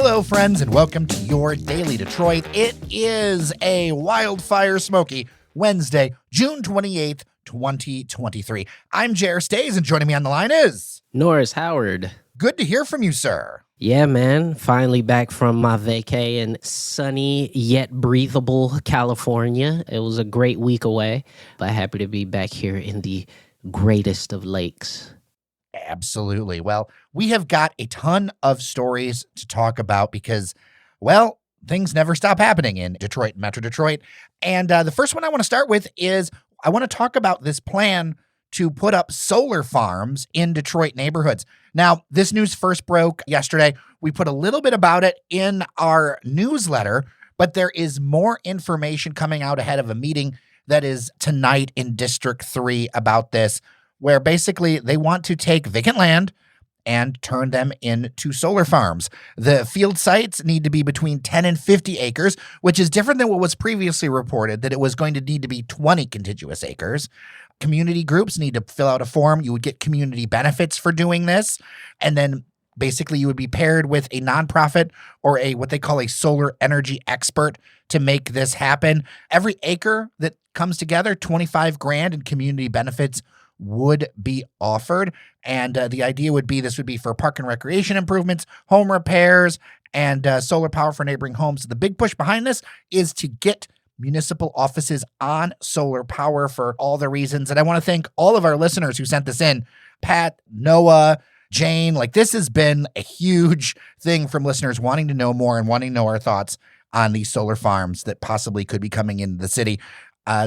Hello, friends, and welcome to your Daily Detroit. It is a wildfire smoky Wednesday, June 28th, 2023. I'm Jer Stays, and joining me on the line is Norris Howard. Good to hear from you, sir. Yeah, man. Finally back from my vacay in sunny yet breathable California. It was a great week away, but happy to be back here in the greatest of lakes. Absolutely. Well, we have got a ton of stories to talk about because, well, things never stop happening in Detroit, Metro Detroit. And the first one I want to start with is I want to talk about this plan to put up solar farms in Detroit neighborhoods. Now, this news first broke yesterday. We put a little bit about it in our newsletter, but there is more information coming out ahead of a meeting that is tonight in District 3 about this, where basically they want to take vacant land and turn them into solar farms. The field sites need to be between 10 and 50 acres, which is different than what was previously reported, that it was going to need to be 20 contiguous acres. Community groups need to fill out a form. You would get community benefits for doing this. And then basically you would be paired with a nonprofit or a what they call a solar energy expert to make this happen. Every acre that comes together, 25 grand in community benefits would be offered. And the idea would be this would be for park and recreation improvements, home repairs, and solar power for neighboring homes. The big push behind this is to get municipal offices on solar power for all the reasons. And I want to thank all of our listeners who sent this in. Pat, Noah, Jane, this has been a huge thing from listeners wanting to know more and wanting to know our thoughts on these solar farms that possibly could be coming into the city.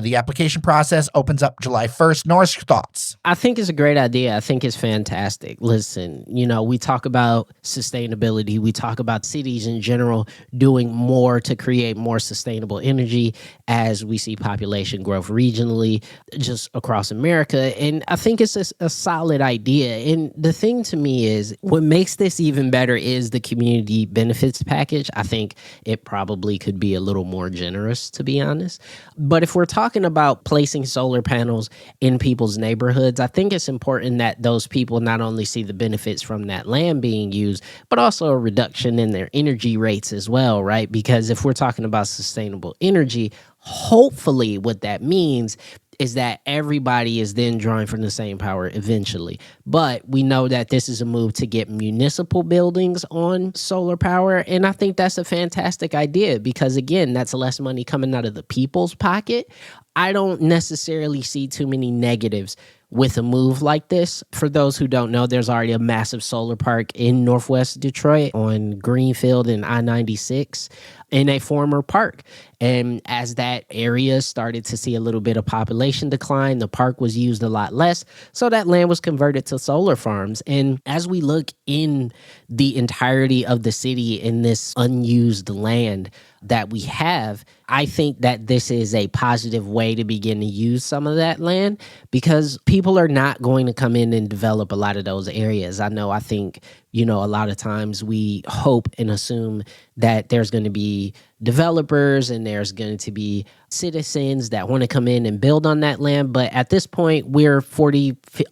The application process opens up July 1st. Norris, your thoughts? I think it's a great idea. I think it's fantastic. Listen, we talk about sustainability. We talk about cities in general doing more to create more sustainable energy as we see population growth regionally, just across America. And I think it's a solid idea. And the thing to me is what makes this even better is the community benefits package. I think it probably could be a little more generous, to be honest. But if we're talking about placing solar panels in people's neighborhoods, I think it's important that those people not only see the benefits from that land being used, but also a reduction in their energy rates as well, right? Because if we're talking about sustainable energy, hopefully what that means is that everybody is then drawing from the same power eventually. But we know that this is a move to get municipal buildings on solar power. And I think that's a fantastic idea because, again, that's less money coming out of the people's pocket. I don't necessarily see too many negatives with a move like this. For those who don't know, there's already a massive solar park in Northwest Detroit on Greenfield and I-96 in a former park. And as that area started to see a little bit of population decline, the park was used a lot less. So that land was converted to solar farms. And as we look in the entirety of the city in this unused land that we have, I think that this is a positive way to begin to use some of that land because people are not going to come in and develop a lot of those areas. I think, a lot of times we hope and assume that there's going to be developers and there's going to be citizens that want to come in and build on that land. But at this point, we're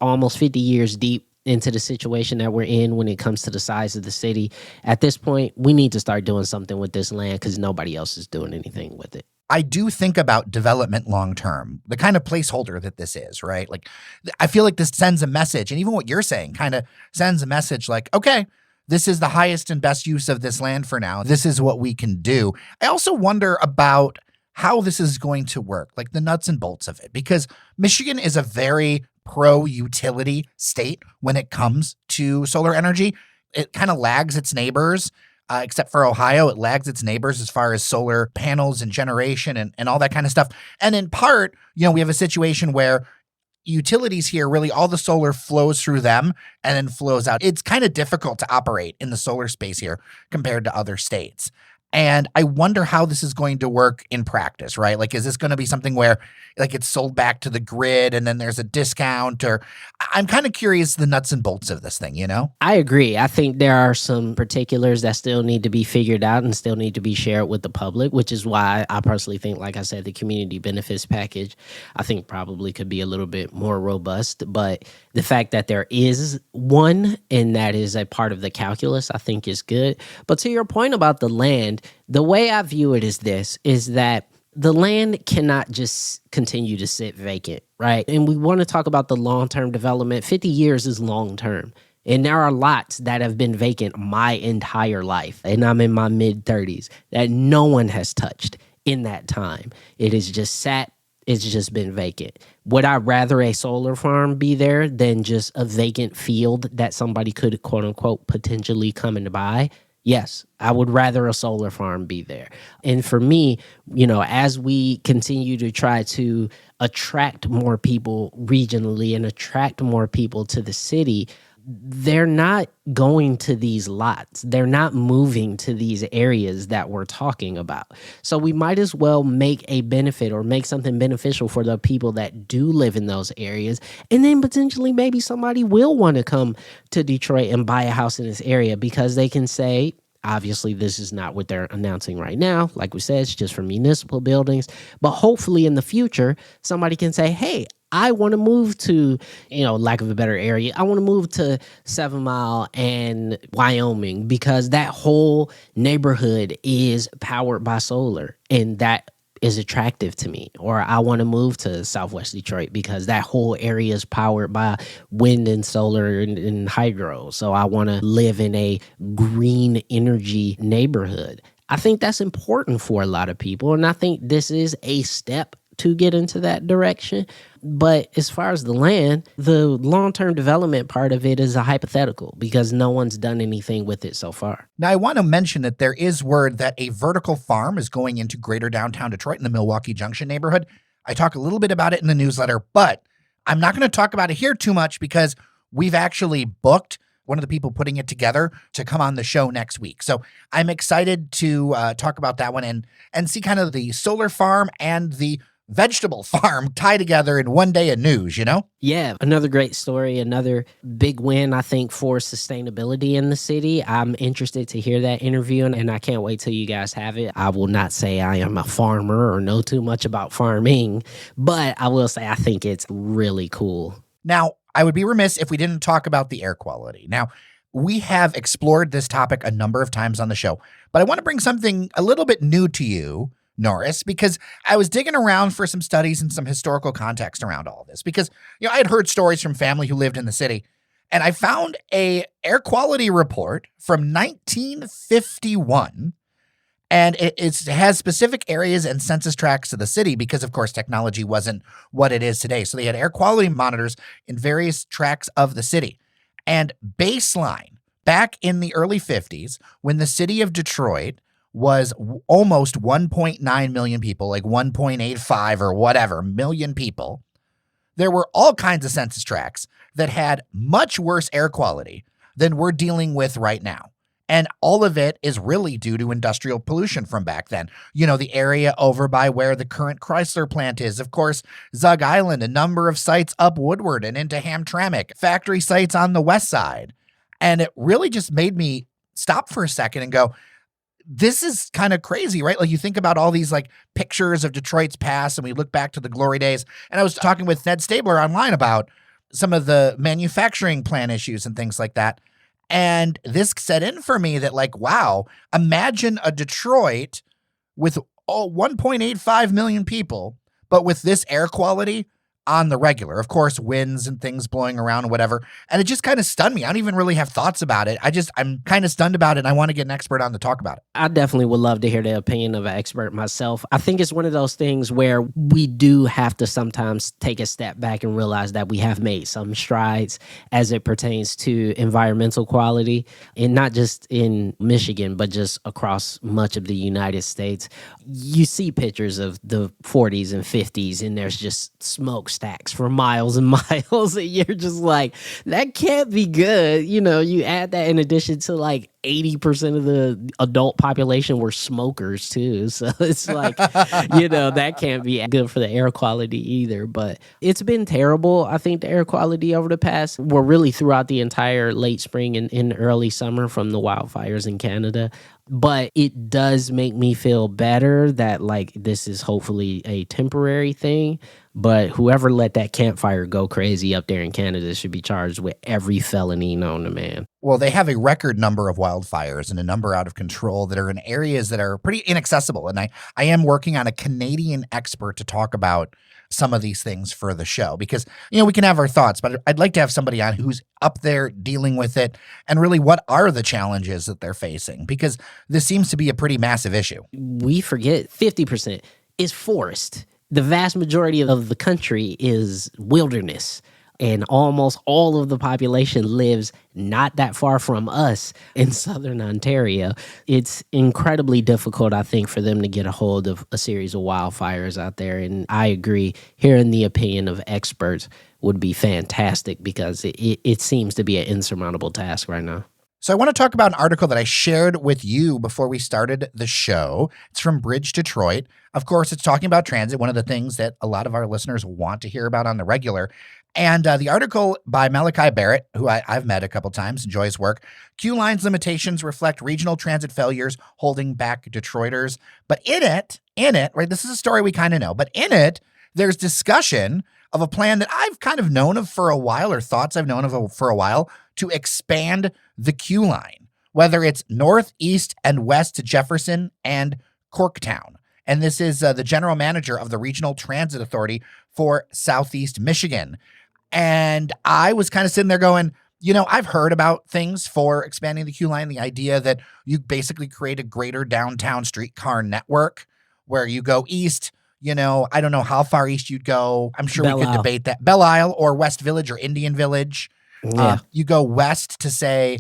almost 50 years deep into the situation that we're in when it comes to the size of the city. At this point, we need to start doing something with this land because nobody else is doing anything with it. I do think about development long-term, the kind of placeholder that this is, right? I feel like this sends a message, and even what you're saying kind of sends a message okay, this is the highest and best use of this land for now. This is what we can do. I also wonder about how this is going to work, the nuts and bolts of it, because Michigan is a very pro-utility state when it comes to solar energy. It kind of lags its neighbors. Except for Ohio, it lags its neighbors as far as solar panels and generation and all that kind of stuff. And in part, we have a situation where utilities here, really all the solar flows through them and then flows out. It's kind of difficult to operate in the solar space here compared to other states. And I wonder how this is going to work in practice, right? Like, is this going to be something where like it's sold back to the grid and then there's a discount? Or I'm kind of curious the nuts and bolts of this thing, you know? I agree. I think there are some particulars that still need to be figured out and still need to be shared with the public, which is why I personally think, like I said, the community benefits package, I think probably could be a little bit more robust. But the fact that there is one and that is a part of the calculus, I think is good. But to your point about the land, the way I view it is this, is that the land cannot just continue to sit vacant, right? And we want to talk about the long-term development. 50 years is long-term. And there are lots that have been vacant my entire life, and I'm in my mid-30s, that no one has touched in that time. It has just sat, it's just been vacant. Would I rather a solar farm be there than just a vacant field that somebody could, quote-unquote, potentially come and buy? Yes, I would rather a solar farm be there. And for me, as we continue to try to attract more people regionally and attract more people to the city, they're not going to these lots. They're not moving to these areas that we're talking about. So we might as well make a benefit or make something beneficial for the people that do live in those areas. And then potentially maybe somebody will want to come to Detroit and buy a house in this area because they can say, obviously, this is not what they're announcing right now. Like we said, it's just for municipal buildings. But hopefully in the future, somebody can say, hey, I want to move to, lack of a better area, I want to move to 7 Mile and Wyoming because that whole neighborhood is powered by solar and that is attractive to me. Or I want to move to Southwest Detroit because that whole area is powered by wind and solar and hydro. So I want to live in a green energy neighborhood. I think that's important for a lot of people. And I think this is a step to get into that direction. But as far as the land, the long-term development part of it is a hypothetical because no one's done anything with it so far. Now, I want to mention that there is word that a vertical farm is going into greater downtown Detroit in the Milwaukee Junction neighborhood. I talk a little bit about it in the newsletter, but I'm not going to talk about it here too much because we've actually booked one of the people putting it together to come on the show next week. So I'm excited to talk about that one and see kind of the solar farm and the vegetable farm tie together in one day of news, Yeah, another great story, another big win, I think, for sustainability in the city. I'm interested to hear that interview, and I can't wait till you guys have it. I will not say I am a farmer or know too much about farming, but I will say I think it's really cool. Now, I would be remiss if we didn't talk about the air quality. Now, we have explored this topic a number of times on the show, but I want to bring something a little bit new to you, Norris, because I was digging around for some studies and some historical context around all of this because, I had heard stories from family who lived in the city, and I found a air quality report from 1951, and it has specific areas and census tracts of the city because, of course, technology wasn't what it is today. So they had air quality monitors in various tracts of the city. And baseline, back in the early 50s, when the city of Detroit was almost 1.9 million people, like 1.85 or whatever million people, there were all kinds of census tracts that had much worse air quality than we're dealing with right now. And all of it is really due to industrial pollution from back then. The area over by where the current Chrysler plant is, of course, Zug Island, a number of sites up Woodward and into Hamtramck, factory sites on the west side. And it really just made me stop for a second and go, this is kind of crazy, right? Like you think about all these like pictures of Detroit's past and we look back to the glory days. And I was talking with Ned Stabler online about some of the manufacturing plant issues and things like that. And this set in for me that like, wow, imagine a Detroit with 1.85 million people, but with this air quality on the regular. Of course, winds and things blowing around and whatever. And it just kind of stunned me. I don't even really have thoughts about it. I'm kind of stunned about it, and I want to get an expert on to talk about it. I definitely would love to hear the opinion of an expert myself. I think it's one of those things where we do have to sometimes take a step back and realize that we have made some strides as it pertains to environmental quality, and not just in Michigan, but just across much of the United States. You see pictures of the 40s and 50s, and there's just smoke smokestacks for miles and miles. And you're just like, that can't be good. You know, you add that in addition to like 80% of the adult population were smokers too. So it's like, that can't be good for the air quality either. But it's been terrible. I think the air quality over the past, well, really throughout the entire late spring and early summer from the wildfires in Canada. But it does make me feel better that like this is hopefully a temporary thing. But whoever let that campfire go crazy up there in Canada should be charged with every felony known to man. Well, they have a record number of wildfires and a number out of control that are in areas that are pretty inaccessible. And I am working on a Canadian expert to talk about some of these things for the show because, we can have our thoughts, but I'd like to have somebody on who's up there dealing with it and really what are the challenges that they're facing because this seems to be a pretty massive issue. We forget 50% is forest. The vast majority of the country is wilderness. And almost all of the population lives not that far from us in southern Ontario. It's incredibly difficult, I think, for them to get a hold of a series of wildfires out there. And I agree, hearing the opinion of experts would be fantastic because it seems to be an insurmountable task right now. So I want to talk about an article that I shared with you before we started the show. It's from Bridge Detroit. Of course, it's talking about transit, one of the things that a lot of our listeners want to hear about on the regular. And the article by Malachi Barrett, who I've met a couple times, enjoy his work. QLINE's limitations reflect regional transit failures holding back Detroiters. But in it, right, this is a story we kind of know, but in it, there's discussion of a plan that I've kind of known of for a while, or thoughts I've known of for a while, to expand the QLINE, whether it's north, east, and west to Jefferson and Corktown. And this is the general manager of the Regional Transit Authority for Southeast Michigan. And I was kind of sitting there going, I've heard about things for expanding the QLINE, the idea that you basically create a greater downtown streetcar network where you go east. I don't know how far east you'd go. I'm sure we could debate that. Belle Isle or West Village or Indian Village. Yeah. You go west to say,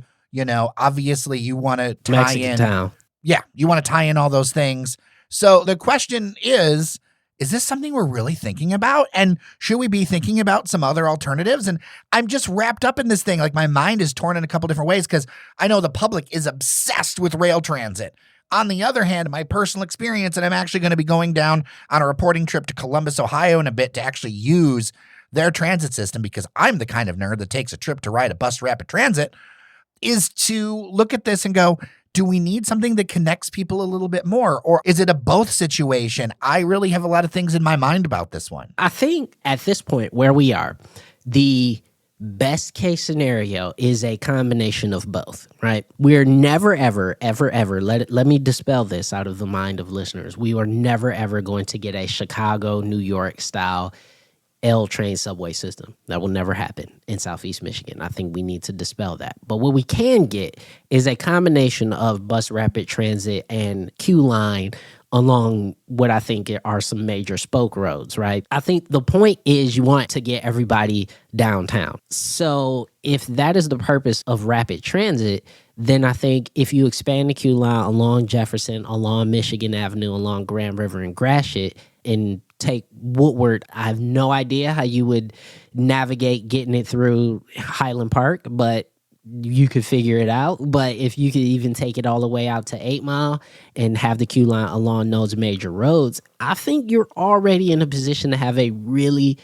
obviously you want to tie Mexican in. town. Yeah, you want to tie in all those things. So the question is this something we're really thinking about? And should we be thinking about some other alternatives? And I'm just wrapped up in this thing. Like my mind is torn in a couple different ways because I know the public is obsessed with rail transit. On the other hand, my personal experience, and I'm actually going to be going down on a reporting trip to Columbus, Ohio in a bit to actually use their transit system because I'm the kind of nerd that takes a trip to ride a bus rapid transit, is to look at this and go, do we need something that connects people a little bit more? Or is it a both situation? I really have a lot of things in my mind about this one. I think at this point where we are, the best case scenario is a combination of both, right? We're never, ever, ever, ever, let me dispel this out of the mind of listeners. We are never, ever going to get a Chicago, New York style L train subway system. That will never happen in Southeast Michigan. I think we need to dispel that. But what we can get is a combination of bus rapid transit and QLINE along what I think are some major spoke roads, right? I think the point is you want to get everybody downtown. So if that is the purpose of rapid transit, then I think if you expand the QLINE along Jefferson, along Michigan Avenue, along Grand River and Gratiot, and take Woodward, I have no idea how you would navigate getting it through Highland Park, but you could figure it out. But if you could even take it all the way out to 8 Mile and have the QLINE along those major roads, I think you're already in a position to have a really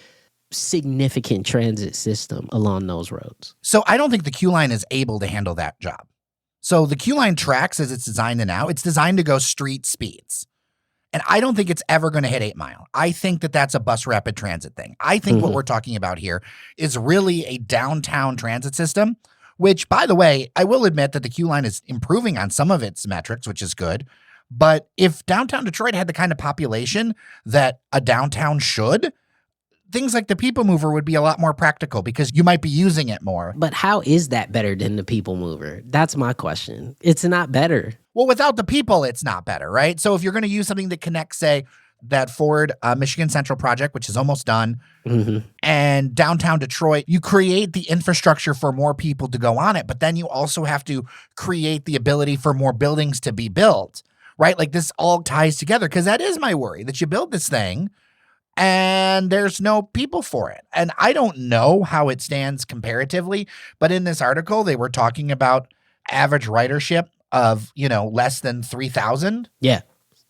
significant transit system along those roads. So I don't think the QLINE is able to handle that job. So the QLINE tracks as it's designed now, it's designed to go street speeds. And I don't think it's ever going to hit 8 Mile. I think that that's a bus rapid transit thing. I think what we're talking about here is really a downtown transit system, which, by the way, I will admit that the QLINE is improving on some of its metrics, which is good. But if downtown Detroit had the kind of population that a downtown should, things like the People Mover would be a lot more practical because you might be using it more. But how is that better than the People Mover? That's my question. It's not better. Well, without the people, it's not better, right? So if you're going to use something that connects, say, that Ford Michigan Central project, which is almost done, and downtown Detroit, you create the infrastructure for more people to go on it, but then you also have to create the ability for more buildings to be built, right? Like this all ties together because that is my worry, that you build this thing and there's no people for it. And I don't know how it stands comparatively, but in this article, they were talking about average ridership of, less than 3,000. Yeah,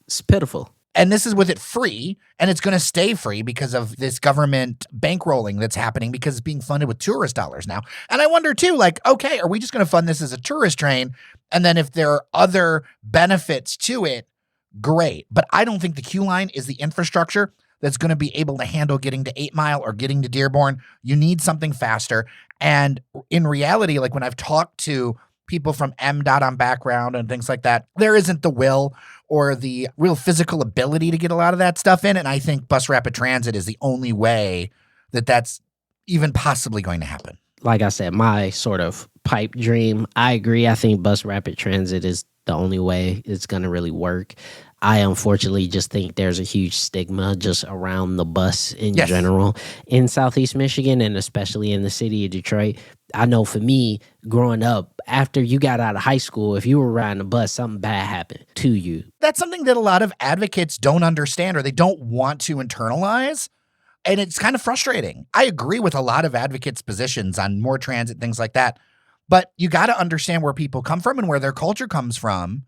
it's pitiful. And this is with it free, and it's going to stay free because of this government bankrolling that's happening because it's being funded with tourist dollars now. And I wonder too, okay, are we just going to fund this as a tourist train? And then if there are other benefits to it, great. But I don't think the QLINE is the infrastructure that's going to be able to handle getting to 8 Mile or getting to Dearborn. You need something faster. And in reality, when I've talked to people from MDOT on background and things like that, there isn't the will or the real physical ability to get a lot of that stuff in. And I think bus rapid transit is the only way that that's even possibly going to happen. Like I said, my sort of pipe dream, I agree. I think bus rapid transit is the only way it's going to really work. I unfortunately just think there's a huge stigma just around the bus in general in Southeast Michigan, and especially in the city of Detroit. I know for me, growing up, after you got out of high school, if you were riding a bus, something bad happened to you. That's something that a lot of advocates don't understand or they don't want to internalize. And it's kind of frustrating. I agree with a lot of advocates' positions on more transit, things like that. But you got to understand where people come from and where their culture comes from.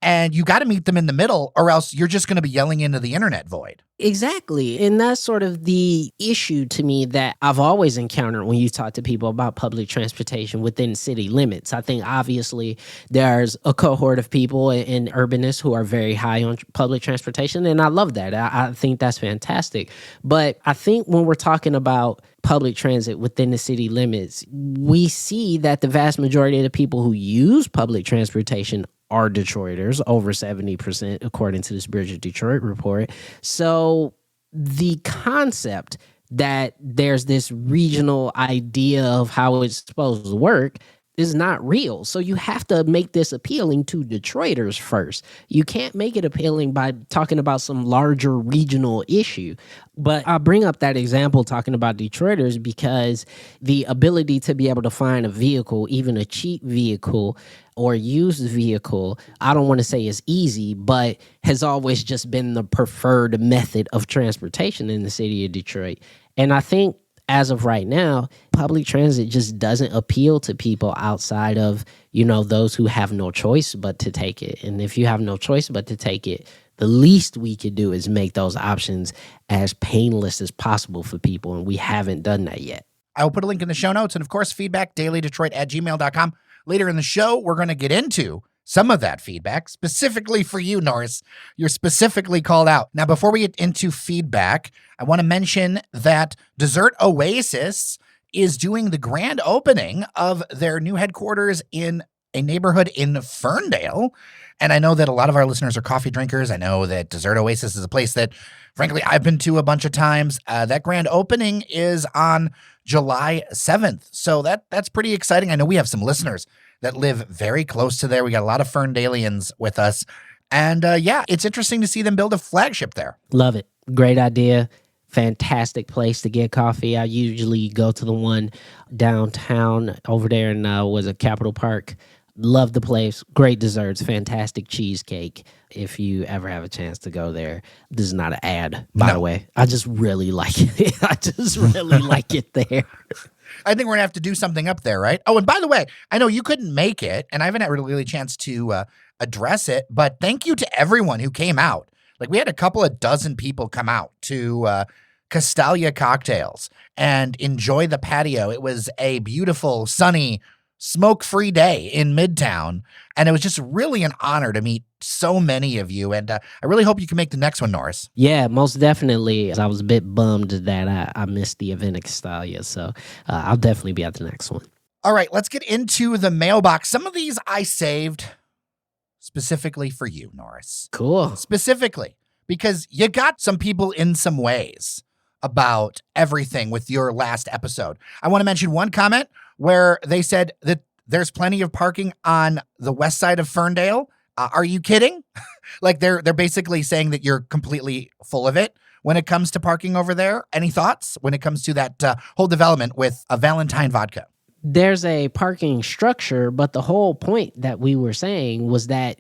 And you got to meet them in the middle, or else you're just going to be yelling into the internet void. Exactly. And that's sort of the issue to me that I've always encountered when you talk to people about public transportation within city limits. I think obviously there's a cohort of people in urbanists who are very high on public transportation, and I love that. I think that's fantastic. But I think when we're talking about public transit within the city limits, we see that the vast majority of the people who use public transportation are Detroiters, over 70%, according to this Bridge of Detroit report. So the concept that there's this regional idea of how it's supposed to work is not real. So you have to make this appealing to Detroiters first. You can't make it appealing by talking about some larger regional issue. But I bring up that example talking about Detroiters because the ability to be able to find a vehicle, even a cheap vehicle or used vehicle, I don't want to say is easy, but has always just been the preferred method of transportation in the city of Detroit. And I think as of right now, public transit just doesn't appeal to people outside of, those who have no choice but to take it. And if you have no choice but to take it, the least we could do is make those options as painless as possible for people. And we haven't done that yet. I will put a link in the show notes. And of course, feedback, dailydetroit@gmail.com. Later in the show, we're going to get into some of that feedback specifically for you, Norris. You're specifically called out. Now, before we get into feedback, I want to mention that Desert Oasis is doing the grand opening of their new headquarters in a neighborhood in Ferndale. And I know that a lot of our listeners are coffee drinkers. I know that Desert Oasis is a place that, frankly, I've been to a bunch of times. That grand opening is on July 7th. So that's pretty exciting. I know we have some listeners that live very close to there. We got a lot of Ferndalians with us. And it's interesting to see them build a flagship there. Love it. Great idea. Fantastic place to get coffee. I usually go to the one downtown over there in Capitol Park. Love the place. Great desserts. Fantastic cheesecake. If you ever have a chance to go there. This is not an ad, by the way. I just really like it. I just really like it there. I think we're going to have to do something up there, right? Oh, and by the way, I know you couldn't make it, and I haven't had really a chance to address it, but thank you to everyone who came out. We had a couple of dozen people come out to Castalia Cocktails and enjoy the patio. It was a beautiful, sunny, smoke-free day in Midtown, and it was just really an honor to meet so many of you, and I really hope you can make the next one, Norris. Yeah, most definitely. I was a bit bummed that I missed the event at Castalia, so I'll definitely be at the next one. All right, let's get into the mailbox. Some of these I saved specifically for you, Norris. Cool. Specifically, because you got some people in some ways about everything with your last episode. I want to mention one comment where they said that there's plenty of parking on the west side of Ferndale. Are you kidding? They're basically saying that you're completely full of it when it comes to parking over there. Any thoughts when it comes to that whole development with a Valentine vodka? There's a parking structure, but the whole point that we were saying was that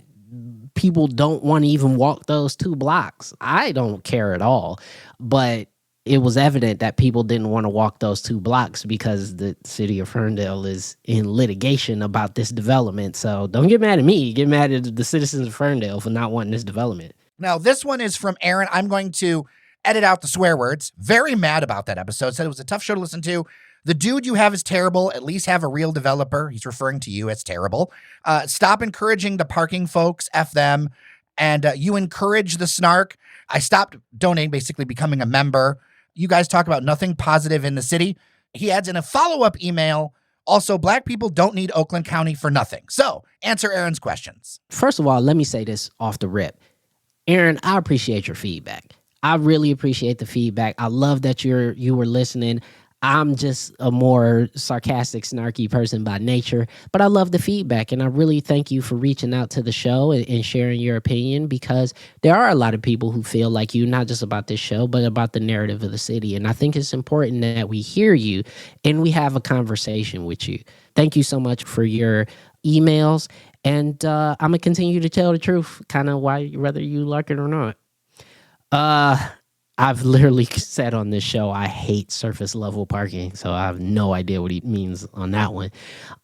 people don't want to even walk those 2 blocks. I don't care at all, but it was evident that people didn't want to walk those 2 blocks because the city of Ferndale is in litigation about this development. So don't get mad at me. Get mad at the citizens of Ferndale for not wanting this development. Now, this one is from Aaron. I'm going to edit out the swear words. Very mad about that episode. Said it was a tough show to listen to. The dude you have is terrible. At least have a real developer. He's referring to you as terrible. Stop encouraging the parking folks. F them. And you encourage the snark. I stopped donating, basically becoming a member. You guys talk about nothing positive in the city. He adds in a follow-up email. Also, black people don't need Oakland County for nothing. So answer Aaron's questions. First of all, let me say this off the rip. Aaron, I appreciate your feedback. I really appreciate the feedback. I love that you were listening. I'm just a more sarcastic, snarky person by nature, but I love the feedback, and I really thank you for reaching out to the show and sharing your opinion, because there are a lot of people who feel like you, not just about this show, but about the narrative of the city, and I think it's important that we hear you and we have a conversation with you. Thank you so much for your emails, and I'm going to continue to tell the truth, kind of whether you like it or not. I've literally said on this show, I hate surface level parking, so I have no idea what he means on that one.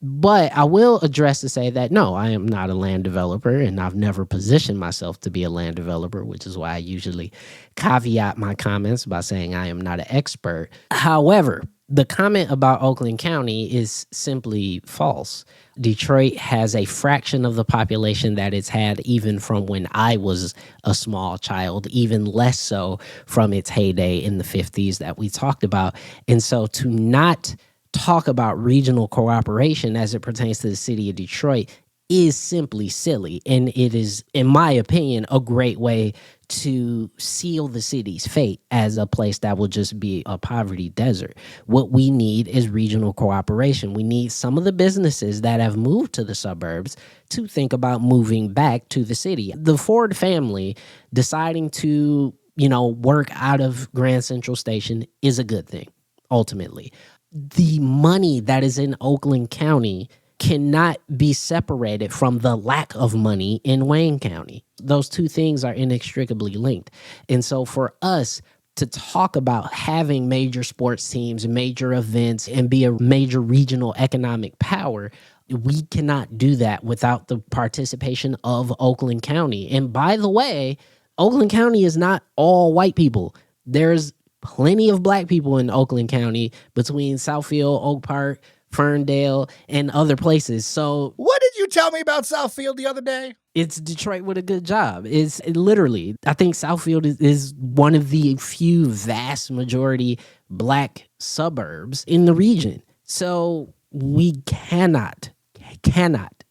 But I will address to say that, no, I am not a land developer, and I've never positioned myself to be a land developer, which is why I usually caveat my comments by saying I am not an expert. However, the comment about Oakland County is simply false. Detroit has a fraction of the population that it's had even from when I was a small child, even less so from its heyday in the 50s that we talked about. And so to not talk about regional cooperation as it pertains to the city of Detroit is simply silly. And it is, in my opinion, a great way to seal the city's fate as a place that will just be a poverty desert. What we need is regional cooperation. We need some of the businesses that have moved to the suburbs to think about moving back to the city. The Ford family deciding to, work out of Grand Central Station is a good thing, ultimately. The money that is in Oakland County cannot be separated from the lack of money in Wayne County. Those two things are inextricably linked. And so for us to talk about having major sports teams, major events, and be a major regional economic power, we cannot do that without the participation of Oakland County. And by the way, Oakland County is not all white people. There's plenty of black people in Oakland County between Southfield, Oak Park, Ferndale, and other places. So what did you tell me about Southfield the other day? It's Detroit with a good job. It's literally, I think Southfield is one of the few vast majority black suburbs in the region. So we cannot,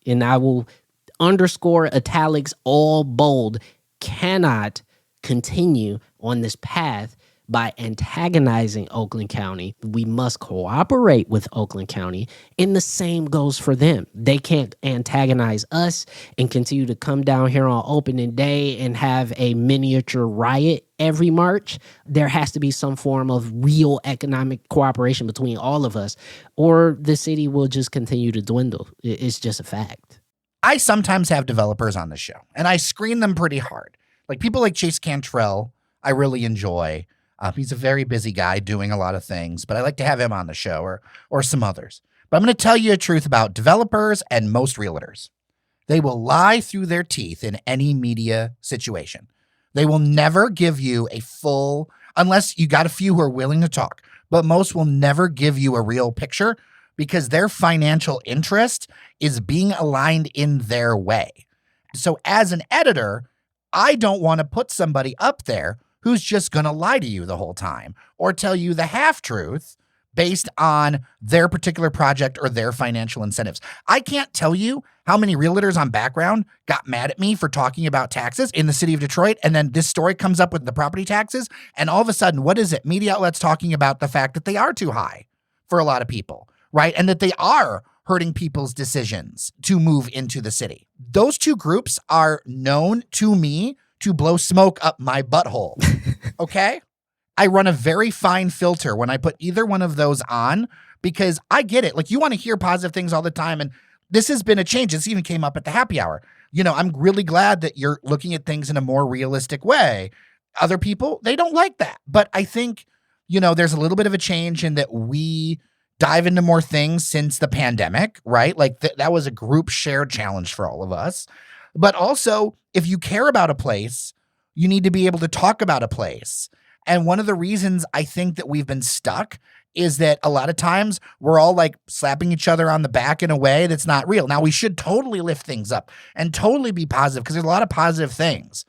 and I will underscore italics all bold, cannot continue on this path by antagonizing Oakland County. We must cooperate with Oakland County, and the same goes for them. They can't antagonize us and continue to come down here on opening day and have a miniature riot every March. There has to be some form of real economic cooperation between all of us, or the city will just continue to dwindle. It's just a fact. I sometimes have developers on the show, and I screen them pretty hard. Like people like Chase Cantrell, I really enjoy. He's a very busy guy doing a lot of things, but I like to have him on the show or some others. But I'm going to tell you a truth about developers and most realtors. They will lie through their teeth in any media situation. They will never give you a full, unless you got a few who are willing to talk, but most will never give you a real picture because their financial interest is being aligned in their way. So as an editor, I don't want to put somebody up there who's just going to lie to you the whole time or tell you the half-truth based on their particular project or their financial incentives. I can't tell you how many realtors on background got mad at me for talking about taxes in the city of Detroit, and then this story comes up with the property taxes, and all of a sudden, what is it? Media outlets talking about the fact that they are too high for a lot of people, right? And that they are hurting people's decisions to move into the city. Those two groups are known to me to blow smoke up my butthole, okay? I run a very fine filter when I put either one of those on because I get it. Like, you want to hear positive things all the time, and this has been a change. This even came up at the happy hour. I'm really glad that you're looking at things in a more realistic way. Other people, they don't like that. But I think there's a little bit of a change in that we dive into more things since the pandemic, right? Like that was a group shared challenge for all of us. But also, if you care about a place, you need to be able to talk about a place. And one of the reasons I think that we've been stuck is that a lot of times we're all like slapping each other on the back in a way that's not real. Now, we should totally lift things up and totally be positive because there's a lot of positive things.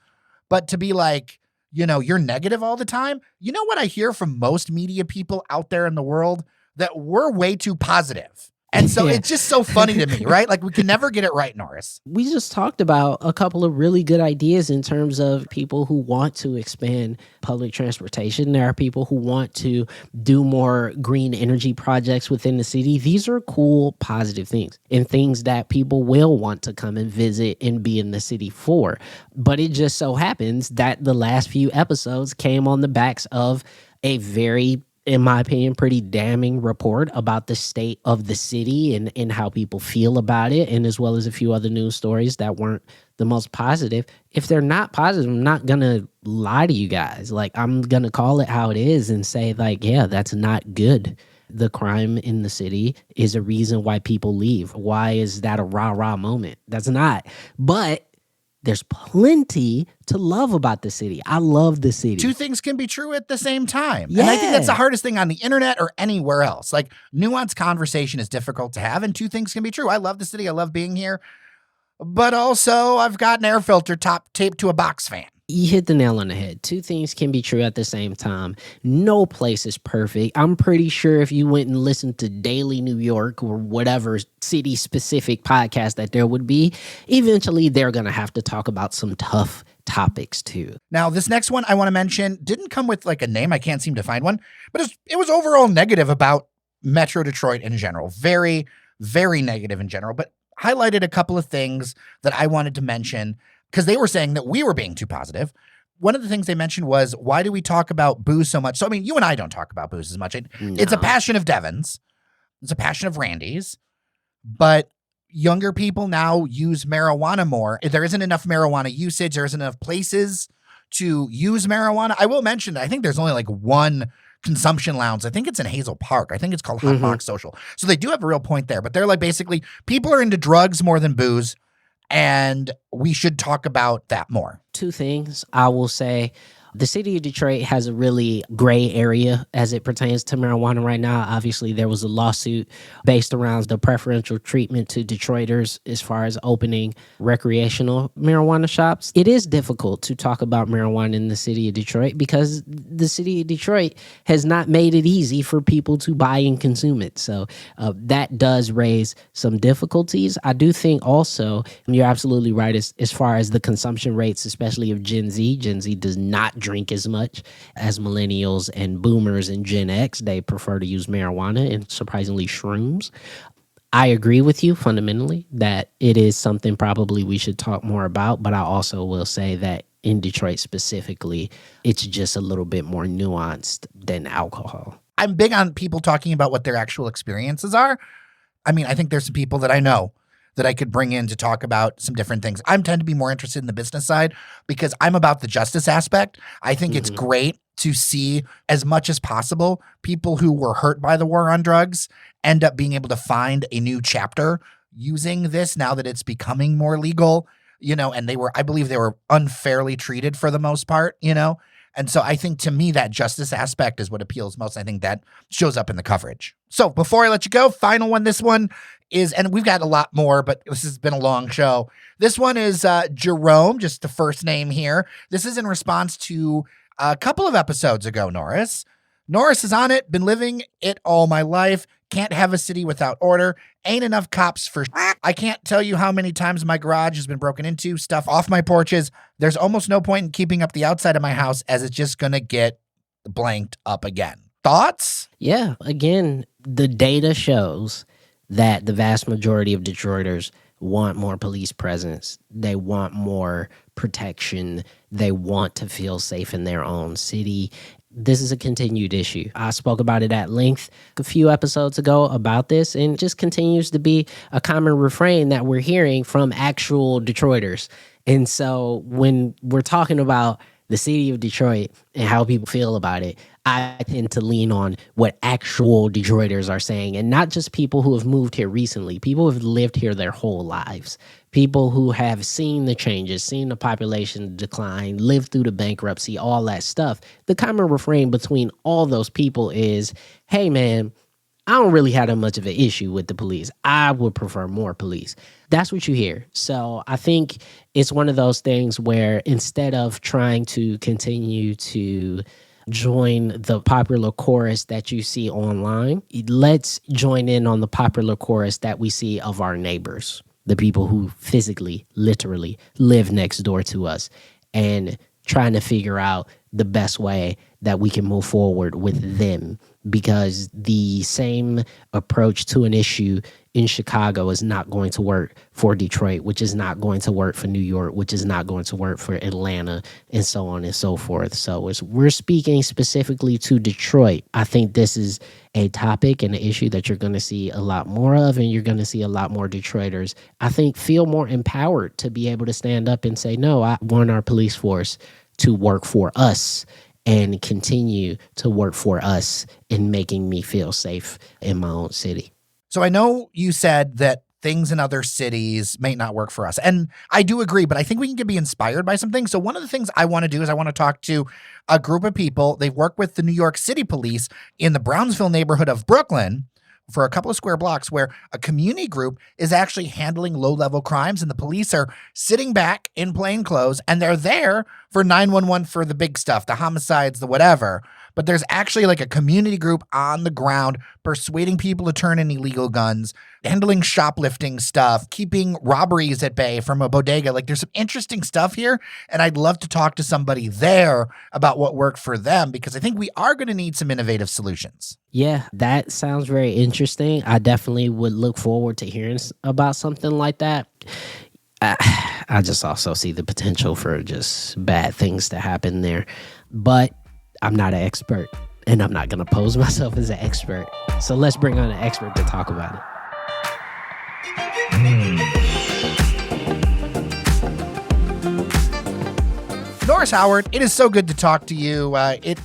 But to be like, you're negative all the time. You know what I hear from most media people out there in the world? That we're way too positive. And so it's just so funny to me, right? Like we can never get it right, Norris. We just talked about a couple of really good ideas in terms of people who want to expand public transportation. There are people who want to do more green energy projects within the city. These are cool, positive things and things that people will want to come and visit and be in the city for. But it just so happens that the last few episodes came on the backs of a very, in my opinion, pretty damning report about the state of the city and how people feel about it, and as well as a few other news stories that weren't the most positive. If they're not positive, I'm not going to lie to you guys. Like, I'm going to call it how it is and say, like, yeah, that's not good. The crime in the city is a reason why people leave. Why is that a rah-rah moment? That's not. But there's plenty to love about the city. I love the city. Two things can be true at the same time. Yeah. And I think that's the hardest thing on the internet or anywhere else. Like, nuanced conversation is difficult to have, and two things can be true. I love the city. I love being here. But also, I've got an air filter top taped to a box fan. You hit the nail on the head. Two things can be true at the same time. No place is perfect. I'm pretty sure if you went and listened to Daily New York or whatever city-specific podcast that there would be, eventually they're going to have to talk about some tough topics too. Now, this next one I want to mention didn't come with like a name. I can't seem to find one. But it was overall negative about Metro Detroit in general. Very, very negative in general. But highlighted a couple of things that I wanted to mention because they were saying that we were being too positive. One of the things they mentioned was, why do we talk about booze so much? So, I mean, you and I don't talk about booze as much. It's a passion of Devin's. It's a passion of Randy's. But younger people now use marijuana more. If there isn't enough marijuana usage, there isn't enough places to use marijuana. I will mention that I think there's only like one consumption lounge. I think it's in Hazel Park. I think it's called Hot Box Social. So they do have a real point there. But they're like, basically, people are into drugs more than booze. And we should talk about that more. Two things I will say. The city of Detroit has a really gray area as it pertains to marijuana right now. Obviously, there was a lawsuit based around the preferential treatment to Detroiters as far as opening recreational marijuana shops. It is difficult to talk about marijuana in the city of Detroit because the city of Detroit has not made it easy for people to buy and consume it. So that does raise some difficulties. I do think also, and you're absolutely right, as far as the consumption rates, especially of Gen Z. Gen Z does not drink as much as millennials and boomers and Gen X. They prefer to use marijuana and surprisingly shrooms. I agree with you fundamentally that it is something probably we should talk more about, but I also will say that in Detroit specifically, it's just a little bit more nuanced than alcohol. I'm big on people talking about what their actual experiences are. I mean, I think there's some people that I know that I could bring in to talk about some different things. I tend to be more interested in the business side because I'm about the justice aspect. I think it's great to see, as much as possible, people who were hurt by the war on drugs end up being able to find a new chapter using this now that it's becoming more legal, and I believe they were unfairly treated for the most part, And so I think, to me, that justice aspect is what appeals most. I think that shows up in the coverage. So before I let you go, final one. This one is, and we've got a lot more, but this has been a long show. This one is Jerome, just the first name here. This is in response to a couple of episodes ago, Norris. Norris is on it. Been living it all my life. Can't have a city without order. Ain't enough cops for I can't tell you how many times my garage has been broken into, stuff off my porches. There's almost no point in keeping up the outside of my house as it's just going to get blanked up again. Thoughts? Yeah. Again, the data shows that the vast majority of Detroiters want more police presence. They want more protection. They want to feel safe in their own city. This is a continued issue. I spoke about it at length a few episodes ago about this, and it just continues to be a common refrain that we're hearing from actual Detroiters. And so when we're talking about the city of Detroit and how people feel about it, I tend to lean on what actual Detroiters are saying, and not just people who have moved here recently, people who have lived here their whole lives, people who have seen the changes, seen the population decline, lived through the bankruptcy, all that stuff. The common refrain between all those people is, hey, man, I don't really have that much of an issue with the police. I would prefer more police. That's what you hear. So I think it's one of those things where instead of trying to continue to join the popular chorus that you see online, let's join in on the popular chorus that we see of our neighbors, the people who physically, literally live next door to us, and trying to figure out the best way that we can move forward with them, because the same approach to an issue in Chicago is not going to work for Detroit, which is not going to work for New York, which is not going to work for Atlanta, and so on and so forth. So as we're speaking specifically to Detroit, I think this is a topic and an issue that you're going to see a lot more of, and you're going to see a lot more Detroiters, I think, feel more empowered to be able to stand up and say, no, I want our police force to work for us and continue to work for us in making me feel safe in my own city. So I know you said that things in other cities may not work for us. And I do agree, but I think we can be inspired by some things. So one of the things I want to do is I want to talk to a group of people. They've worked with the New York City police in the Brownsville neighborhood of Brooklyn for a couple of square blocks, where a community group is actually handling low-level crimes, and the police are sitting back in plain clothes, and they're there for 911 for the big stuff, the homicides, the whatever. But there's actually like a community group on the ground persuading people to turn in illegal guns, handling shoplifting stuff, keeping robberies at bay from a bodega. Like, there's some interesting stuff here, and I'd love to talk to somebody there about what worked for them, because I think we are going to need some innovative solutions. Yeah, that sounds very interesting. I definitely would look forward to hearing about something like that. I just also see the potential for just bad things to happen there. But I'm not an expert, and I'm not going to pose myself as an expert. So let's bring on an expert to talk about it. Norris Howard, it is so good to talk to you. It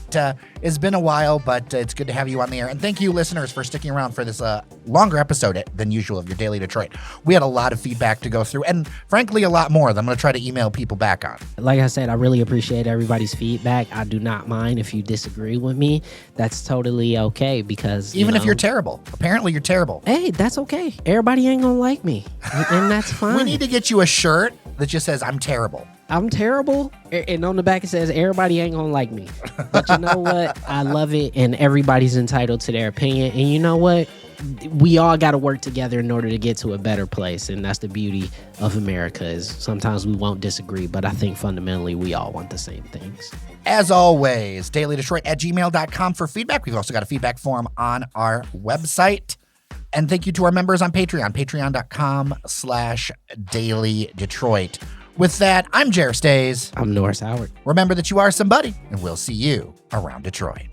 has been a while, but it's good to have you on the air. And thank you, listeners, for sticking around for this longer episode than usual of your Daily Detroit. We had a lot of feedback to go through, and frankly, a lot more that I'm going to try to email people back on. Like I said, I really appreciate everybody's feedback. I do not mind if you disagree with me. That's totally okay, because even if you're terrible, apparently you're terrible. Hey, that's okay. Everybody ain't going to like me, and that's fine. We need to get you a shirt that just says, I'm terrible. I'm terrible, and on the back it says, everybody ain't gonna like me. But you know what? I love it, and everybody's entitled to their opinion. And you know what? We all got to work together in order to get to a better place, and that's the beauty of America, is sometimes we won't disagree, but I think fundamentally we all want the same things. As always, dailydetroit@gmail.com for feedback. We've also got a feedback form on our website. And thank you to our members on Patreon, patreon.com/dailydetroit. With that, I'm Jer Stays. I'm Norris Howard. Remember that you are somebody, and we'll see you around Detroit.